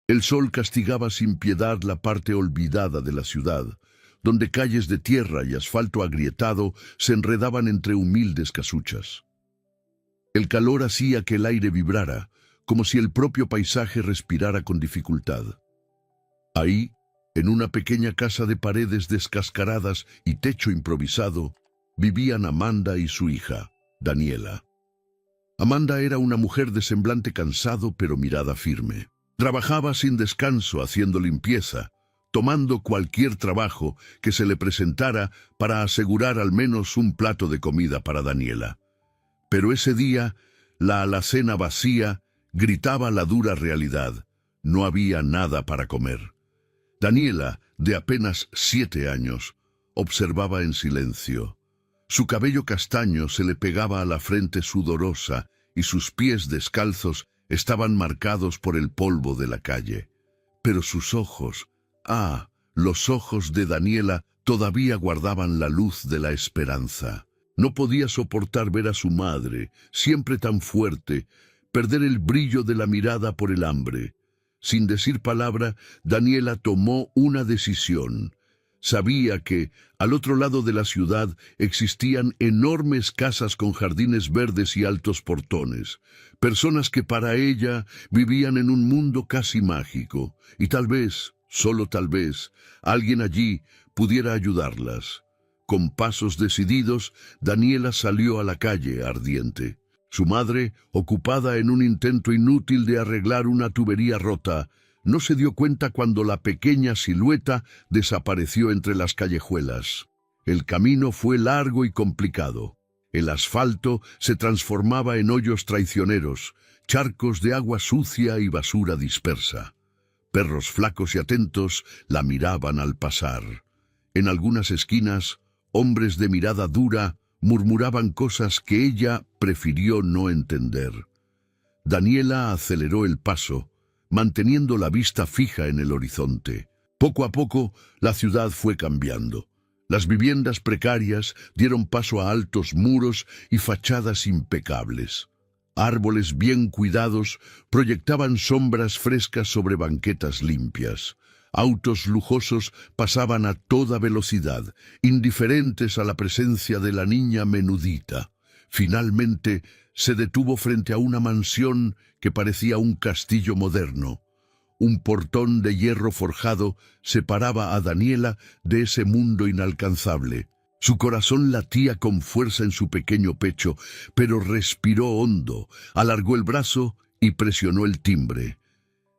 El sol castigaba sin piedad la parte olvidada de la ciudad, donde calles de tierra y asfalto agrietado se enredaban entre humildes casuchas. El calor hacía que el aire vibrara, como si el propio paisaje respirara con dificultad. Ahí, en una pequeña casa de paredes descascaradas y techo improvisado, vivían Amanda y su hija, Daniela. Amanda era una mujer de semblante cansado pero mirada firme. Trabajaba sin descanso haciendo limpieza, tomando cualquier trabajo que se le presentara para asegurar al menos un plato de comida para Daniela. Pero ese día, la alacena vacía gritaba la dura realidad. No había nada para comer. Daniela, de apenas 7 años, observaba en silencio. Su cabello castaño se le pegaba a la frente sudorosa y sus pies descalzos estaban marcados por el polvo de la calle. Pero sus ojos, los ojos de Daniela todavía guardaban la luz de la esperanza. No podía soportar ver a su madre, siempre tan fuerte, perder el brillo de la mirada por el hambre. Sin decir palabra, Daniela tomó una decisión. Sabía que, al otro lado de la ciudad, existían enormes casas con jardines verdes y altos portones. Personas que para ella vivían en un mundo casi mágico. Y tal vez, solo tal vez, alguien allí pudiera ayudarlas. Con pasos decididos, Daniela salió a la calle ardiente. Su madre, ocupada en un intento inútil de arreglar una tubería rota, no se dio cuenta cuando la pequeña silueta desapareció entre las callejuelas. El camino fue largo y complicado. El asfalto se transformaba en hoyos traicioneros, charcos de agua sucia y basura dispersa. Perros flacos y atentos la miraban al pasar. En algunas esquinas, hombres de mirada dura murmuraban cosas que ella prefirió no entender. Daniela aceleró el paso, manteniendo la vista fija en el horizonte. Poco a poco, la ciudad fue cambiando. Las viviendas precarias dieron paso a altos muros y fachadas impecables. Árboles bien cuidados proyectaban sombras frescas sobre banquetas limpias. Autos lujosos pasaban a toda velocidad, indiferentes a la presencia de la niña menudita. Finalmente, se detuvo frente a una mansión que parecía un castillo moderno. Un portón de hierro forjado separaba a Daniela de ese mundo inalcanzable. Su corazón latía con fuerza en su pequeño pecho, pero respiró hondo, alargó el brazo y presionó el timbre.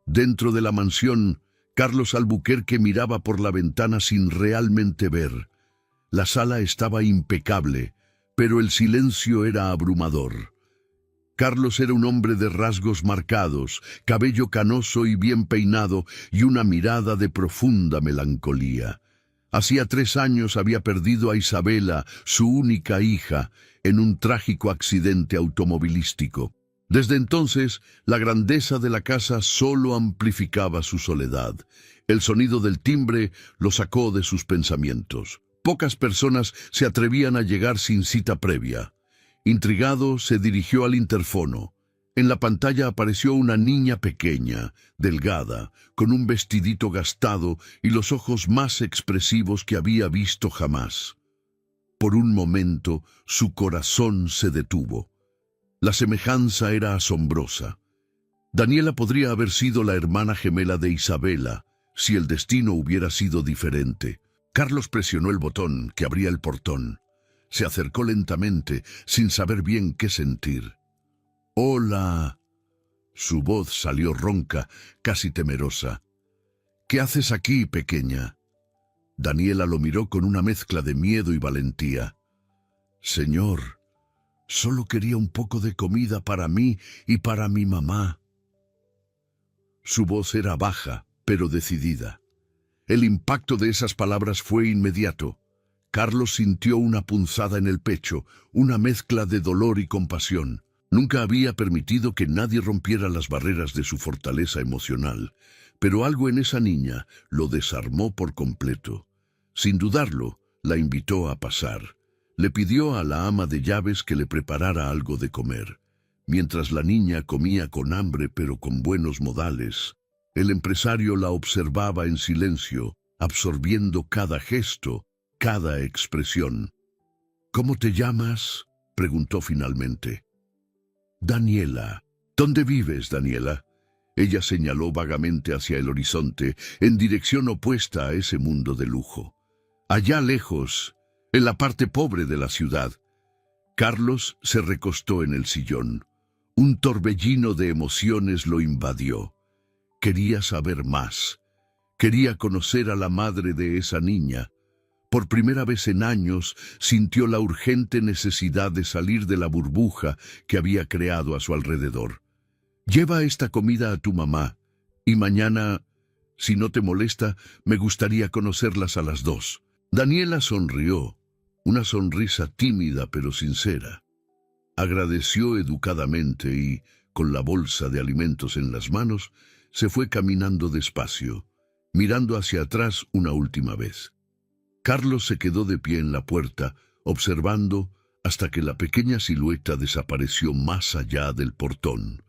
Dentro de la mansión, Carlos Albuquerque miraba por la ventana sin realmente ver. La sala estaba impecable, pero el silencio era abrumador. Carlos era un hombre de rasgos marcados, cabello canoso y bien peinado, y una mirada de profunda melancolía. Hacía 3 años había perdido a Isabela, su única hija, en un trágico accidente automovilístico. Desde entonces, la grandeza de la casa solo amplificaba su soledad. El sonido del timbre lo sacó de sus pensamientos. Pocas personas se atrevían a llegar sin cita previa. Intrigado, se dirigió al interfono. En la pantalla apareció una niña pequeña, delgada, con un vestidito gastado y los ojos más expresivos que había visto jamás. Por un momento, su corazón se detuvo. La semejanza era asombrosa. Daniela podría haber sido la hermana gemela de Isabela, si el destino hubiera sido diferente. Carlos presionó el botón que abría el portón. Se acercó lentamente, sin saber bien qué sentir. «Hola». Su voz salió ronca, casi temerosa. «¿Qué haces aquí, pequeña?» Daniela lo miró con una mezcla de miedo y valentía. «Señor, solo quería un poco de comida para mí y para mi mamá». Su voz era baja, pero decidida. El impacto de esas palabras fue inmediato. Carlos sintió una punzada en el pecho, una mezcla de dolor y compasión. Nunca había permitido que nadie rompiera las barreras de su fortaleza emocional, pero algo en esa niña lo desarmó por completo. Sin dudarlo, la invitó a pasar. Le pidió a la ama de llaves que le preparara algo de comer. Mientras la niña comía con hambre pero con buenos modales, El empresario la observaba en silencio, absorbiendo cada gesto, cada expresión. «¿Cómo te llamas?», preguntó finalmente. «Daniela». «¿Dónde vives, Daniela?». Ella señaló vagamente hacia el horizonte, en dirección opuesta a ese mundo de lujo. «Allá lejos, en la parte pobre de la ciudad». Carlos se recostó en el sillón. Un torbellino de emociones lo invadió. Quería saber más. Quería conocer a la madre de esa niña. Por primera vez en años sintió la urgente necesidad de salir de la burbuja que había creado a su alrededor. «Lleva esta comida a tu mamá, y mañana, si no te molesta, me gustaría conocerlas a las 2». Daniela sonrió, una sonrisa tímida pero sincera. Agradeció educadamente y, con la bolsa de alimentos en las manos, se fue caminando despacio, mirando hacia atrás una última vez. Carlos se quedó de pie en la puerta, observando hasta que la pequeña silueta desapareció más allá del portón.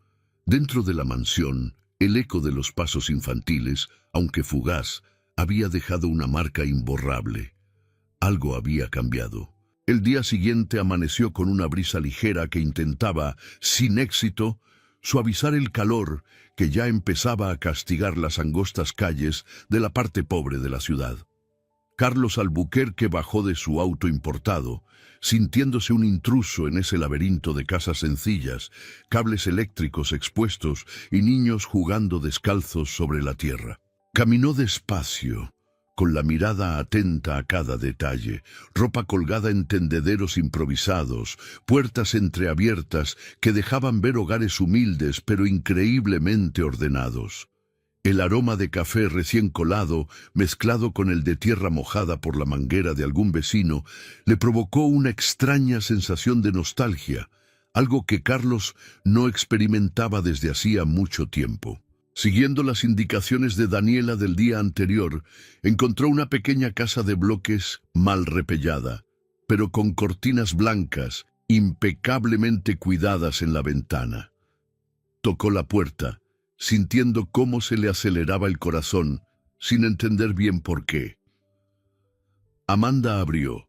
Dentro de la mansión, el eco de los pasos infantiles, aunque fugaz, había dejado una marca imborrable. Algo había cambiado. El día siguiente amaneció con una brisa ligera que intentaba, sin éxito, suavizar el calor que ya empezaba a castigar las angostas calles de la parte pobre de la ciudad. Carlos Albuquerque bajó de su auto importado, sintiéndose un intruso en ese laberinto de casas sencillas, cables eléctricos expuestos y niños jugando descalzos sobre la tierra. Caminó despacio, con la mirada atenta a cada detalle, ropa colgada en tendederos improvisados, puertas entreabiertas que dejaban ver hogares humildes pero increíblemente ordenados. El aroma de café recién colado, mezclado con el de tierra mojada por la manguera de algún vecino, le provocó una extraña sensación de nostalgia, algo que Carlos no experimentaba desde hacía mucho tiempo. Siguiendo las indicaciones de Daniela del día anterior, encontró una pequeña casa de bloques mal repellada, pero con cortinas blancas, impecablemente cuidadas en la ventana. Tocó la puerta, sintiendo cómo se le aceleraba el corazón, sin entender bien por qué. Amanda abrió.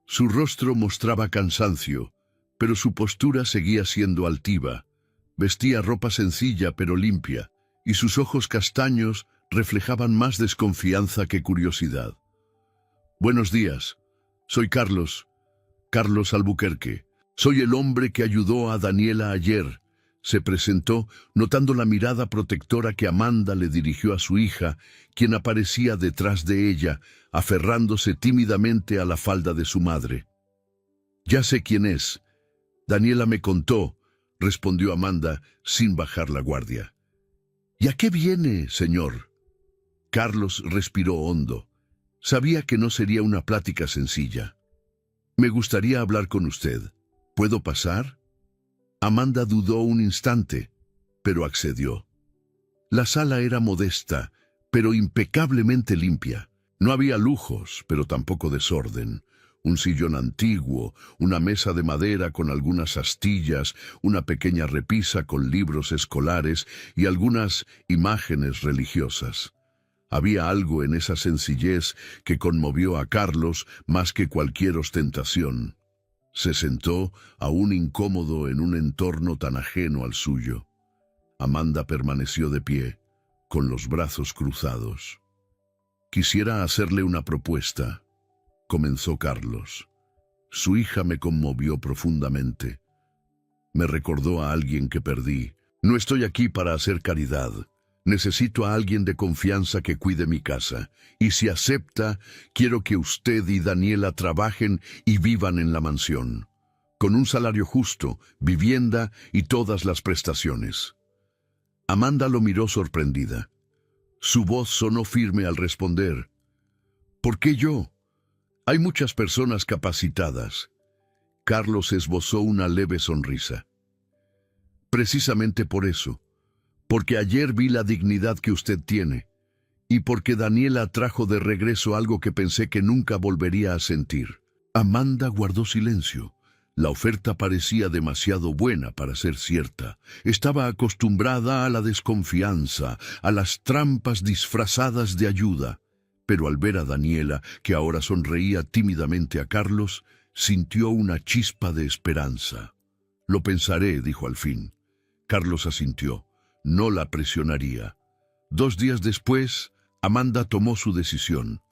Su rostro mostraba cansancio, pero su postura seguía siendo altiva. Vestía ropa sencilla pero limpia, y sus ojos castaños reflejaban más desconfianza que curiosidad. «Buenos días. Soy Carlos Albuquerque. Soy el hombre que ayudó a Daniela ayer», se presentó, notando la mirada protectora que Amanda le dirigió a su hija, quien aparecía detrás de ella, aferrándose tímidamente a la falda de su madre. «Ya sé quién es. Daniela me contó», respondió Amanda, sin bajar la guardia. «¿Y a qué viene, señor?». Carlos respiró hondo. Sabía que no sería una plática sencilla. «Me gustaría hablar con usted. ¿Puedo pasar?». Amanda dudó un instante, pero accedió. La sala era modesta, pero impecablemente limpia. No había lujos, pero tampoco desorden. Un sillón antiguo, una mesa de madera con algunas astillas, una pequeña repisa con libros escolares y algunas imágenes religiosas. Había algo en esa sencillez que conmovió a Carlos más que cualquier ostentación. Se sentó, aún incómodo en un entorno tan ajeno al suyo. Amanda permaneció de pie, con los brazos cruzados. «Quisiera hacerle una propuesta», comenzó Carlos. «Su hija me conmovió profundamente. Me recordó a alguien que perdí. No estoy aquí para hacer caridad. Necesito a alguien de confianza que cuide mi casa. Y si acepta, quiero que usted y Daniela trabajen y vivan en la mansión, con un salario justo, vivienda y todas las prestaciones». Amanda lo miró sorprendida. Su voz sonó firme al responder. «¿Por qué yo? Hay muchas personas capacitadas». Carlos esbozó una leve sonrisa. «Precisamente por eso. Porque ayer vi la dignidad que usted tiene, y porque Daniela trajo de regreso algo que pensé que nunca volvería a sentir». Amanda guardó silencio, La oferta parecía demasiado buena para ser cierta. Estaba acostumbrada a la desconfianza, a las trampas disfrazadas de ayuda. Pero al ver a Daniela, que ahora sonreía tímidamente a Carlos, sintió una chispa de esperanza. «Lo pensaré», dijo al fin. Carlos asintió. No la presionaría. 2 días después, Amanda tomó su decisión.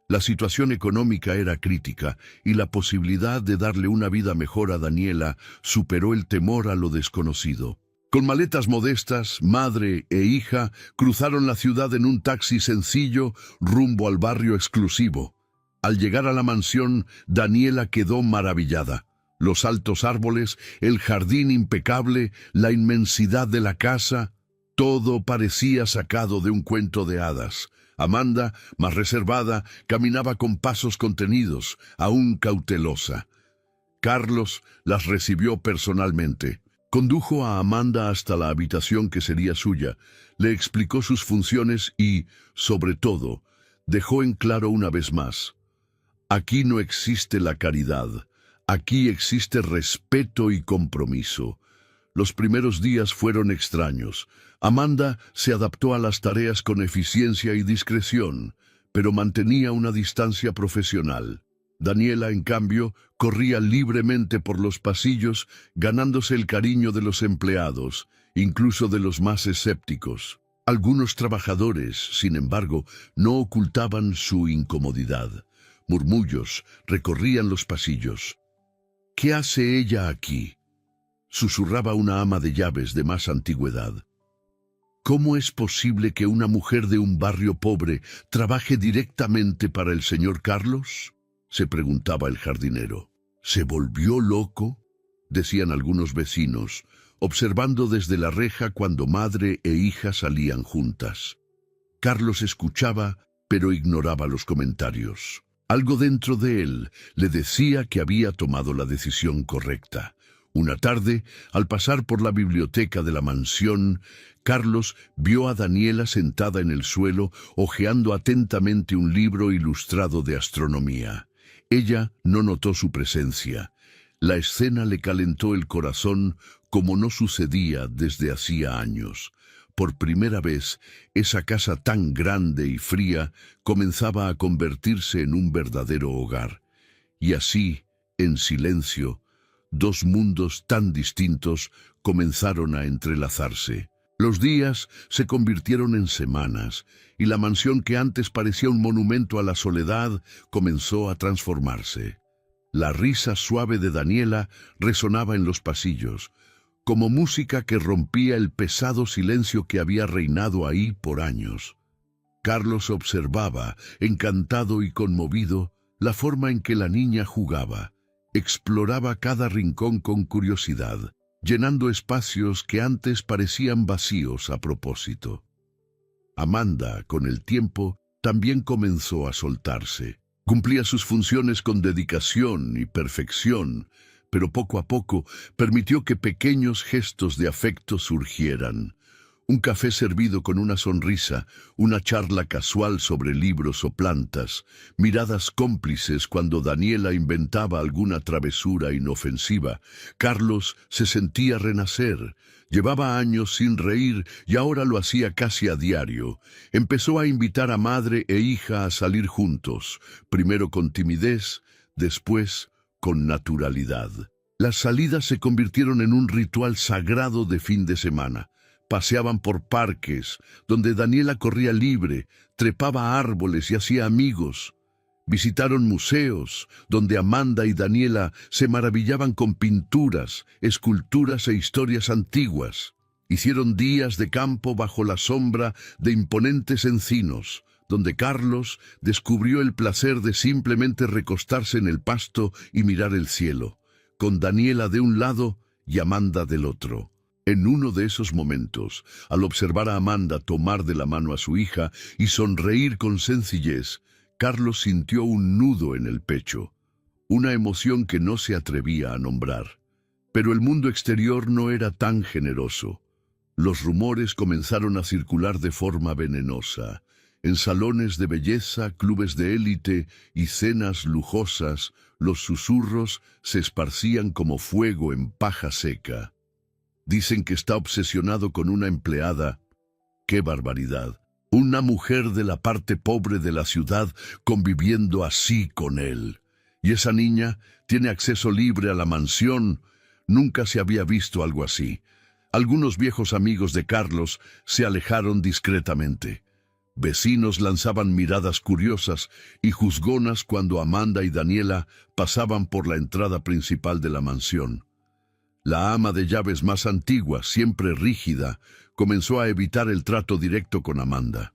La situación económica era crítica y la posibilidad de darle una vida mejor a Daniela superó el temor a lo desconocido. Con maletas modestas, madre e hija cruzaron la ciudad en un taxi sencillo rumbo al barrio exclusivo. Al llegar a la mansión, Daniela quedó maravillada. Los altos árboles, el jardín impecable, la inmensidad de la casa, todo parecía sacado de un cuento de hadas. Amanda, más reservada, caminaba con pasos contenidos, aún cautelosa. Carlos las recibió personalmente. Condujo a Amanda hasta la habitación que sería suya, le explicó sus funciones y, sobre todo, dejó en claro una vez más: aquí no existe la caridad, aquí existe respeto y compromiso. Los primeros días fueron extraños. Amanda se adaptó a las tareas con eficiencia y discreción, pero mantenía una distancia profesional. Daniela, en cambio, corría libremente por los pasillos, ganándose el cariño de los empleados, incluso de los más escépticos. Algunos trabajadores, sin embargo, no ocultaban su incomodidad. Murmullos recorrían los pasillos. «¿Qué hace ella aquí?», susurraba una ama de llaves de más antigüedad. «¿Cómo es posible que una mujer de un barrio pobre trabaje directamente para el señor Carlos?», se preguntaba el jardinero. «¿Se volvió loco?», decían algunos vecinos, observando desde la reja cuando madre e hija salían juntas. Carlos escuchaba, pero ignoraba los comentarios. Algo dentro de él le decía que había tomado la decisión correcta. Una tarde, al pasar por la biblioteca de la mansión, Carlos vio a Daniela sentada en el suelo, hojeando atentamente un libro ilustrado de astronomía. Ella no notó su presencia. La escena le calentó el corazón como no sucedía desde hacía años. Por primera vez, esa casa tan grande y fría comenzaba a convertirse en un verdadero hogar. Y así, en silencio, 2 mundos tan distintos comenzaron a entrelazarse. Los días se convirtieron en semanas, y la mansión que antes parecía un monumento a la soledad comenzó a transformarse. La risa suave de Daniela resonaba en los pasillos, como música que rompía el pesado silencio que había reinado ahí por años. Carlos observaba, encantado y conmovido, la forma en que la niña jugaba. Exploraba cada rincón con curiosidad, llenando espacios que antes parecían vacíos a propósito. Amanda, con el tiempo, también comenzó a soltarse. Cumplía sus funciones con dedicación y perfección, pero poco a poco permitió que pequeños gestos de afecto surgieran. Un café servido con una sonrisa, una charla casual sobre libros o plantas, miradas cómplices cuando Daniela inventaba alguna travesura inofensiva. Carlos se sentía renacer. Llevaba años sin reír y ahora lo hacía casi a diario. Empezó a invitar a madre e hija a salir juntos, primero con timidez, después con naturalidad. Las salidas se convirtieron en un ritual sagrado de fin de semana. Paseaban por parques, donde Daniela corría libre, trepaba a árboles y hacía amigos. Visitaron museos, donde Amanda y Daniela se maravillaban con pinturas, esculturas e historias antiguas. Hicieron días de campo bajo la sombra de imponentes encinos, donde Carlos descubrió el placer de simplemente recostarse en el pasto y mirar el cielo, con Daniela de un lado y Amanda del otro. En uno de esos momentos, al observar a Amanda tomar de la mano a su hija y sonreír con sencillez, Carlos sintió un nudo en el pecho, una emoción que no se atrevía a nombrar. Pero el mundo exterior no era tan generoso. Los rumores comenzaron a circular de forma venenosa. En salones de belleza, clubes de élite y cenas lujosas, los susurros se esparcían como fuego en paja seca. Dicen que está obsesionado con una empleada. ¡Qué barbaridad! Una mujer de la parte pobre de la ciudad conviviendo así con él. Y esa niña tiene acceso libre a la mansión. Nunca se había visto algo así. Algunos viejos amigos de Carlos se alejaron discretamente. Vecinos lanzaban miradas curiosas y juzgonas cuando Amanda y Daniela pasaban por la entrada principal de la mansión. La ama de llaves más antigua, siempre rígida, comenzó a evitar el trato directo con Amanda.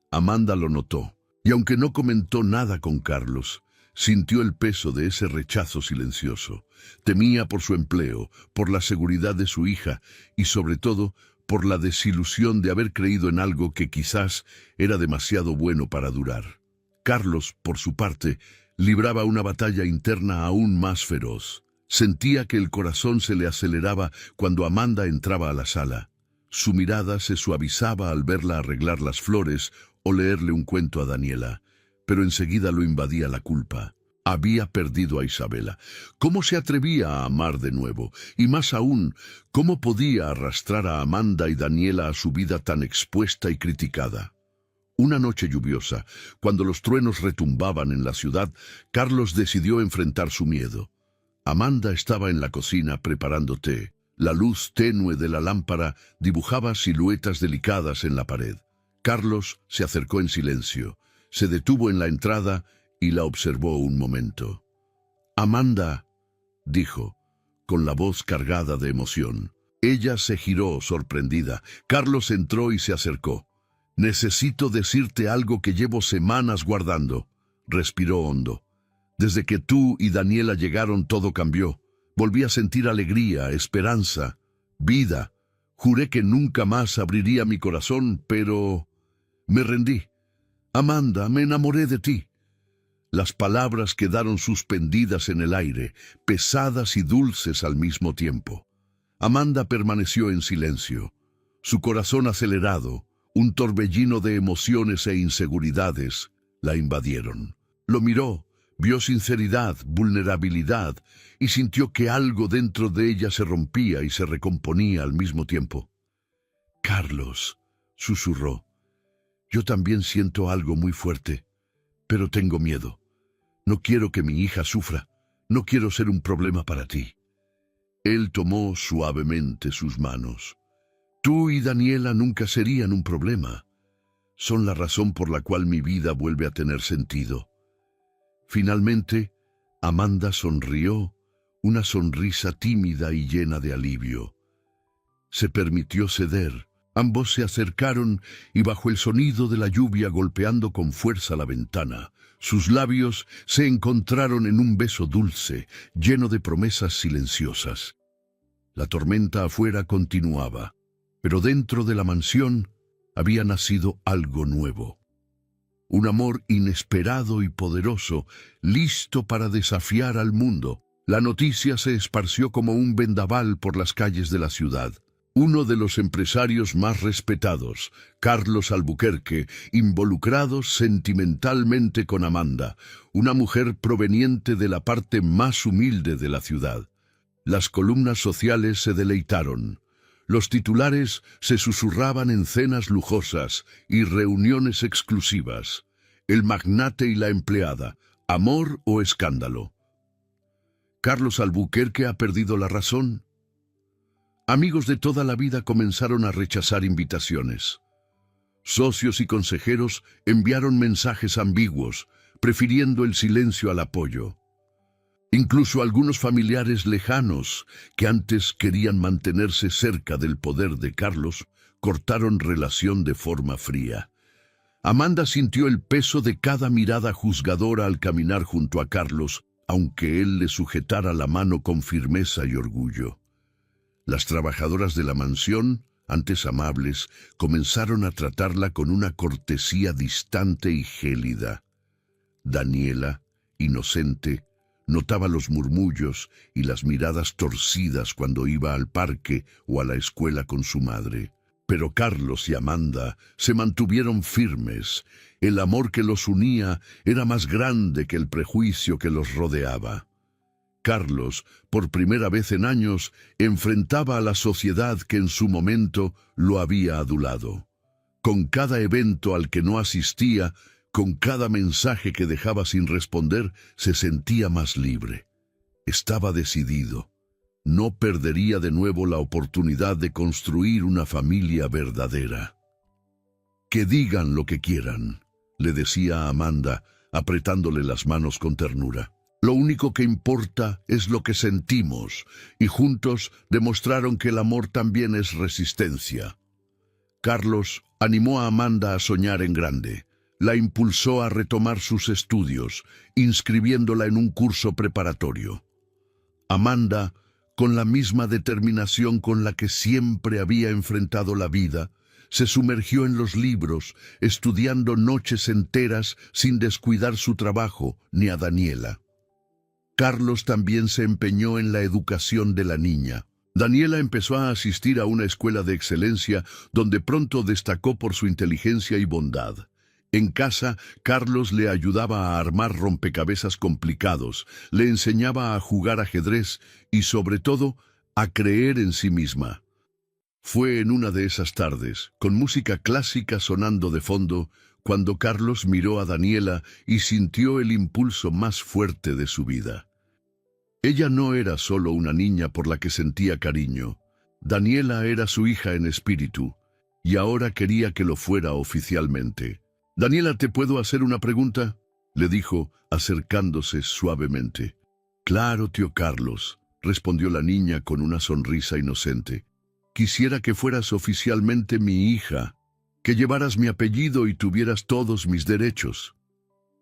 Amanda lo notó, y aunque no comentó nada con Carlos, sintió el peso de ese rechazo silencioso. Temía por su empleo, por la seguridad de su hija y, sobre todo, por la desilusión de haber creído en algo que quizás era demasiado bueno para durar. Carlos, por su parte, libraba una batalla interna aún más feroz. Sentía que el corazón se le aceleraba cuando Amanda entraba a la sala. Su mirada se suavizaba al verla arreglar las flores o leerle un cuento a Daniela, pero enseguida lo invadía la culpa. Había perdido a Isabela. ¿Cómo se atrevía a amar de nuevo? Y más aún, ¿cómo podía arrastrar a Amanda y Daniela a su vida tan expuesta y criticada? Una noche lluviosa, cuando los truenos retumbaban en la ciudad, Carlos decidió enfrentar su miedo. Amanda estaba en la cocina preparando té. La luz tenue de la lámpara dibujaba siluetas delicadas en la pared. Carlos se acercó en silencio, se detuvo en la entrada y la observó un momento. «Amanda», dijo, con la voz cargada de emoción. Ella se giró, sorprendida. Carlos entró y se acercó. «Necesito decirte algo que llevo semanas guardando», respiró hondo. «Desde que tú y Daniela llegaron todo cambió. Volví a sentir alegría, esperanza, vida. Juré que nunca más abriría mi corazón, pero me rendí. Amanda, me enamoré de ti». Las palabras quedaron suspendidas en el aire, pesadas y dulces al mismo tiempo. Amanda permaneció en silencio. Su corazón acelerado, un torbellino de emociones e inseguridades, la invadieron. Lo miró, vio sinceridad, vulnerabilidad, y sintió que algo dentro de ella se rompía y se recomponía al mismo tiempo. «Carlos», susurró, «yo también siento algo muy fuerte, pero tengo miedo. No quiero que mi hija sufra. No quiero ser un problema para ti». Él tomó suavemente sus manos. «Tú y Daniela nunca serían un problema. Son la razón por la cual mi vida vuelve a tener sentido». Finalmente, Amanda sonrió, una sonrisa tímida y llena de alivio. Se permitió ceder. Ambos se acercaron y bajo el sonido de la lluvia golpeando con fuerza la ventana, sus labios se encontraron en un beso dulce, lleno de promesas silenciosas. La tormenta afuera continuaba, pero dentro de la mansión había nacido algo nuevo. Un amor inesperado y poderoso, listo para desafiar al mundo. La noticia se esparció como un vendaval por las calles de la ciudad. Uno de los empresarios más respetados, Carlos Albuquerque, involucrado sentimentalmente con Amanda, una mujer proveniente de la parte más humilde de la ciudad. Las columnas sociales se deleitaron. Los titulares se susurraban en cenas lujosas y reuniones exclusivas. El magnate y la empleada, amor o escándalo. ¿Carlos Albuquerque ha perdido la razón? Amigos de toda la vida comenzaron a rechazar invitaciones. Socios y consejeros enviaron mensajes ambiguos, prefiriendo el silencio al apoyo. Incluso algunos familiares lejanos, que antes querían mantenerse cerca del poder de Carlos, cortaron relación de forma fría. Amanda sintió el peso de cada mirada juzgadora al caminar junto a Carlos, aunque él le sujetara la mano con firmeza y orgullo. Las trabajadoras de la mansión, antes amables, comenzaron a tratarla con una cortesía distante y gélida. Daniela, inocente, notaba los murmullos y las miradas torcidas cuando iba al parque o a la escuela con su madre. Pero Carlos y Amanda se mantuvieron firmes. El amor que los unía era más grande que el prejuicio que los rodeaba. Carlos, por primera vez en años, enfrentaba a la sociedad que en su momento lo había adulado. Con cada evento al que no asistía, con cada mensaje que dejaba sin responder, se sentía más libre. Estaba decidido. No perdería de nuevo la oportunidad de construir una familia verdadera. «Que digan lo que quieran», le decía a Amanda, apretándole las manos con ternura. «Lo único que importa es lo que sentimos», y juntos demostraron que el amor también es resistencia. Carlos animó a Amanda a soñar en grande. La impulsó a retomar sus estudios, inscribiéndola en un curso preparatorio. Amanda, con la misma determinación con la que siempre había enfrentado la vida, se sumergió en los libros, estudiando noches enteras sin descuidar su trabajo ni a Daniela. Carlos también se empeñó en la educación de la niña. Daniela empezó a asistir a una escuela de excelencia donde pronto destacó por su inteligencia y bondad. En casa, Carlos le ayudaba a armar rompecabezas complicados, le enseñaba a jugar ajedrez y, sobre todo, a creer en sí misma. Fue en una de esas tardes, con música clásica sonando de fondo, cuando Carlos miró a Daniela y sintió el impulso más fuerte de su vida. Ella no era solo una niña por la que sentía cariño. Daniela era su hija en espíritu, y ahora quería que lo fuera oficialmente. «Daniela, ¿te puedo hacer una pregunta?», le dijo, acercándose suavemente. «Claro, tío Carlos», respondió la niña con una sonrisa inocente. «Quisiera que fueras oficialmente mi hija, que llevaras mi apellido y tuvieras todos mis derechos».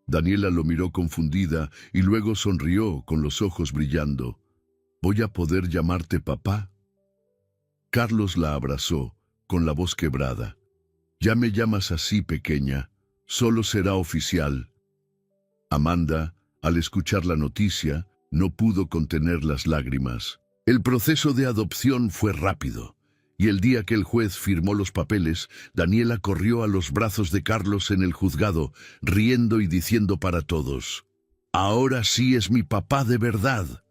Daniela lo miró confundida y luego sonrió con los ojos brillando. «¿Voy a poder llamarte papá?». Carlos la abrazó, con la voz quebrada. «Ya me llamas así, pequeña. Solo será oficial». Amanda, al escuchar la noticia, no pudo contener las lágrimas. El proceso de adopción fue rápido, y el día que el juez firmó los papeles, Daniela corrió a los brazos de Carlos en el juzgado, riendo y diciendo para todos: «Ahora sí es mi papá de verdad».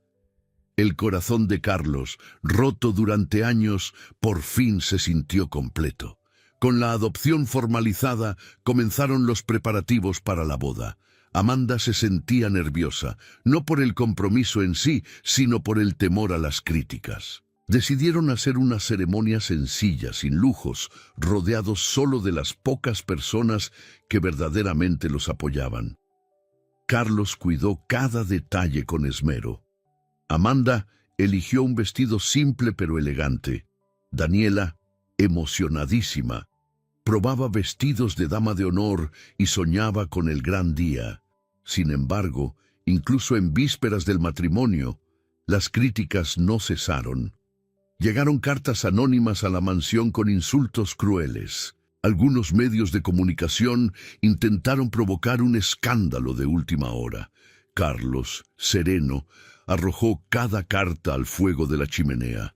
El corazón de Carlos, roto durante años, por fin se sintió completo. Con la adopción formalizada, comenzaron los preparativos para la boda. Amanda se sentía nerviosa, no por el compromiso en sí, sino por el temor a las críticas. Decidieron hacer una ceremonia sencilla, sin lujos, rodeados solo de las pocas personas que verdaderamente los apoyaban. Carlos cuidó cada detalle con esmero. Amanda eligió un vestido simple pero elegante. Daniela, emocionadísima, probaba vestidos de dama de honor y soñaba con el gran día. Sin embargo, incluso en vísperas del matrimonio, las críticas no cesaron. Llegaron cartas anónimas a la mansión con insultos crueles. Algunos medios de comunicación intentaron provocar un escándalo de última hora. Carlos, sereno, arrojó cada carta al fuego de la chimenea.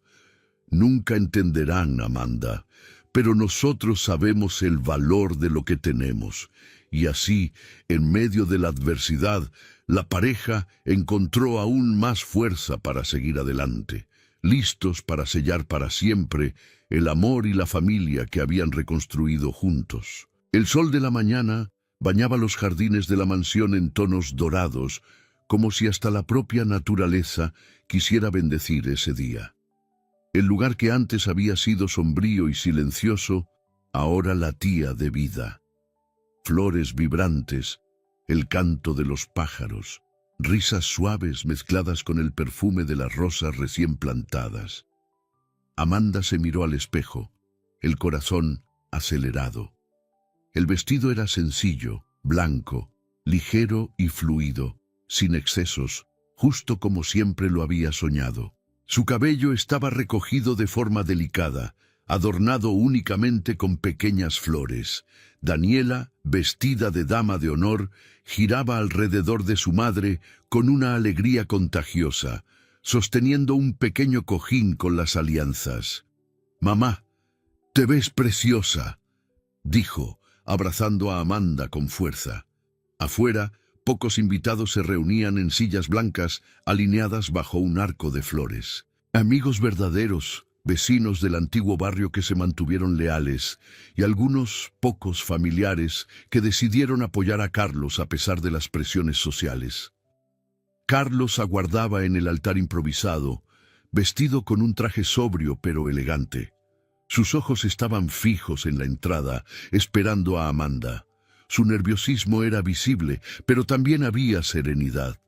«Nunca entenderán, Amanda, pero nosotros sabemos el valor de lo que tenemos». Y así, en medio de la adversidad, la pareja encontró aún más fuerza para seguir adelante, listos para sellar para siempre el amor y la familia que habían reconstruido juntos. El sol de la mañana bañaba los jardines de la mansión en tonos dorados, como si hasta la propia naturaleza quisiera bendecir ese día. El lugar que antes había sido sombrío y silencioso, ahora latía de vida. Flores vibrantes, el canto de los pájaros, risas suaves mezcladas con el perfume de las rosas recién plantadas. Amanda se miró al espejo, el corazón acelerado. El vestido era sencillo, blanco, ligero y fluido, sin excesos, justo como siempre lo había soñado. Su cabello estaba recogido de forma delicada, adornado únicamente con pequeñas flores. Daniela, vestida de dama de honor, giraba alrededor de su madre con una alegría contagiosa, sosteniendo un pequeño cojín con las alianzas. «Mamá, «Te ves preciosa», dijo, abrazando a Amanda con fuerza. Afuera, pocos invitados se reunían en sillas blancas alineadas bajo un arco de flores. Amigos verdaderos, vecinos del antiguo barrio que se mantuvieron leales, y algunos pocos familiares que decidieron apoyar a Carlos a pesar de las presiones sociales. Carlos aguardaba en el altar improvisado, vestido con un traje sobrio pero elegante. Sus ojos estaban fijos en la entrada, esperando a Amanda. Su nerviosismo era visible, pero también había serenidad.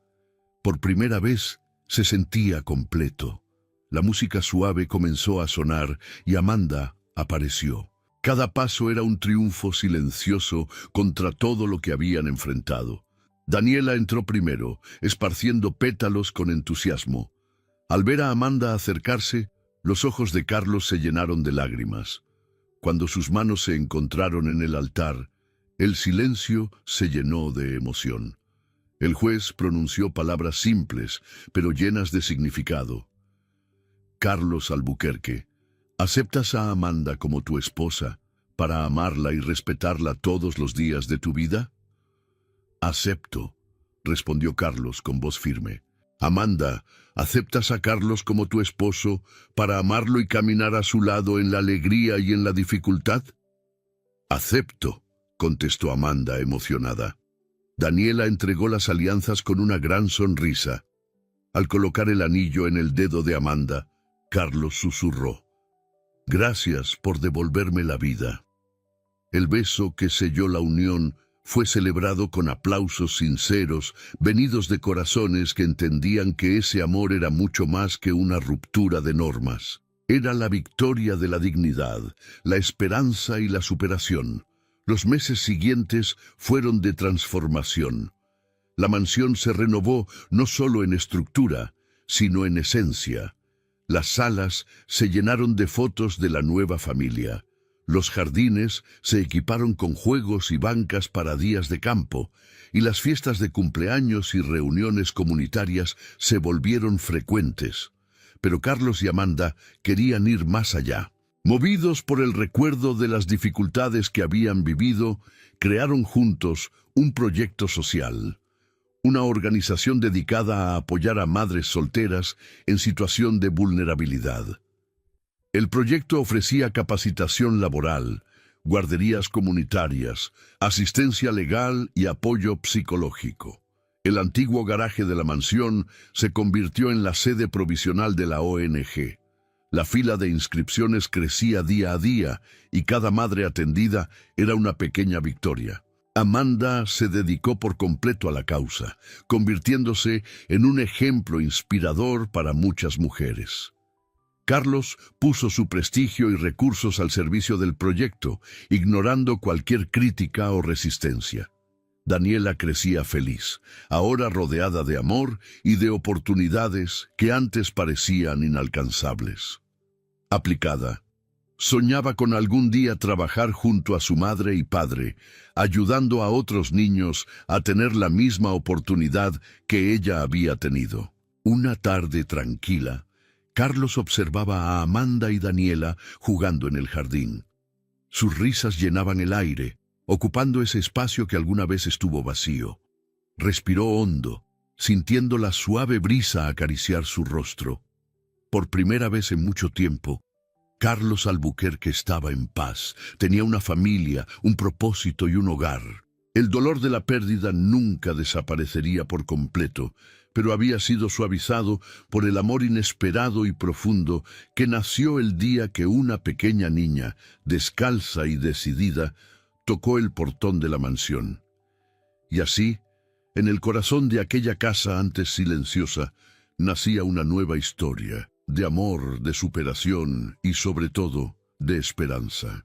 Por primera vez se sentía completo. La música suave comenzó a sonar y Amanda apareció. Cada paso era un triunfo silencioso contra todo lo que habían enfrentado. Daniela entró primero, esparciendo pétalos con entusiasmo. Al ver a Amanda acercarse, los ojos de Carlos se llenaron de lágrimas. Cuando sus manos se encontraron en el altar, el silencio se llenó de emoción. El juez pronunció palabras simples, pero llenas de significado. Carlos Albuquerque, ¿aceptas a Amanda como tu esposa para amarla y respetarla todos los días de tu vida? Acepto, respondió Carlos con voz firme. Amanda, ¿aceptas a Carlos como tu esposo para amarlo y caminar a su lado en la alegría y en la dificultad? Acepto, contestó Amanda emocionada. Daniela entregó las alianzas con una gran sonrisa. Al colocar el anillo en el dedo de Amanda, Carlos susurró: «Gracias por devolverme la vida». El beso que selló la unión fue celebrado con aplausos sinceros, venidos de corazones que entendían que ese amor era mucho más que una ruptura de normas. Era la victoria de la dignidad, la esperanza y la superación. Los meses siguientes fueron de transformación. La mansión se renovó no solo en estructura, sino en esencia. Las salas se llenaron de fotos de la nueva familia. Los jardines se equiparon con juegos y bancas para días de campo, y las fiestas de cumpleaños y reuniones comunitarias se volvieron frecuentes. Pero Carlos y Amanda querían ir más allá. Movidos por el recuerdo de las dificultades que habían vivido, crearon juntos un proyecto social. Una organización dedicada a apoyar a madres solteras en situación de vulnerabilidad. El proyecto ofrecía capacitación laboral, guarderías comunitarias, asistencia legal y apoyo psicológico. El antiguo garaje de la mansión se convirtió en la sede provisional de la ONG. La fila de inscripciones crecía día a día y cada madre atendida era una pequeña victoria. Amanda se dedicó por completo a la causa, convirtiéndose en un ejemplo inspirador para muchas mujeres. Carlos puso su prestigio y recursos al servicio del proyecto, ignorando cualquier crítica o resistencia. Daniela crecía feliz, ahora rodeada de amor y de oportunidades que antes parecían inalcanzables. Aplicada, soñaba con algún día trabajar junto a su madre y padre, ayudando a otros niños a tener la misma oportunidad que ella había tenido. Una tarde tranquila, Carlos observaba a Amanda y Daniela jugando en el jardín. Sus risas llenaban el aire, ocupando ese espacio que alguna vez estuvo vacío. Respiró hondo, sintiendo la suave brisa acariciar su rostro. Por primera vez en mucho tiempo, Carlos Albuquerque estaba en paz, tenía una familia, un propósito y un hogar. El dolor de la pérdida nunca desaparecería por completo, pero había sido suavizado por el amor inesperado y profundo que nació el día que una pequeña niña, descalza y decidida, tocó el portón de la mansión. Y así, en el corazón de aquella casa antes silenciosa, nacía una nueva historia, de amor, de superación y, sobre todo, de esperanza.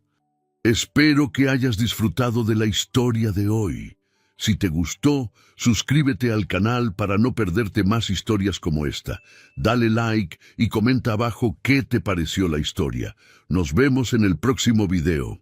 Espero que hayas disfrutado de la historia de hoy. Si te gustó, suscríbete al canal para no perderte más historias como esta. Dale like y comenta abajo qué te pareció la historia. Nos vemos en el próximo video.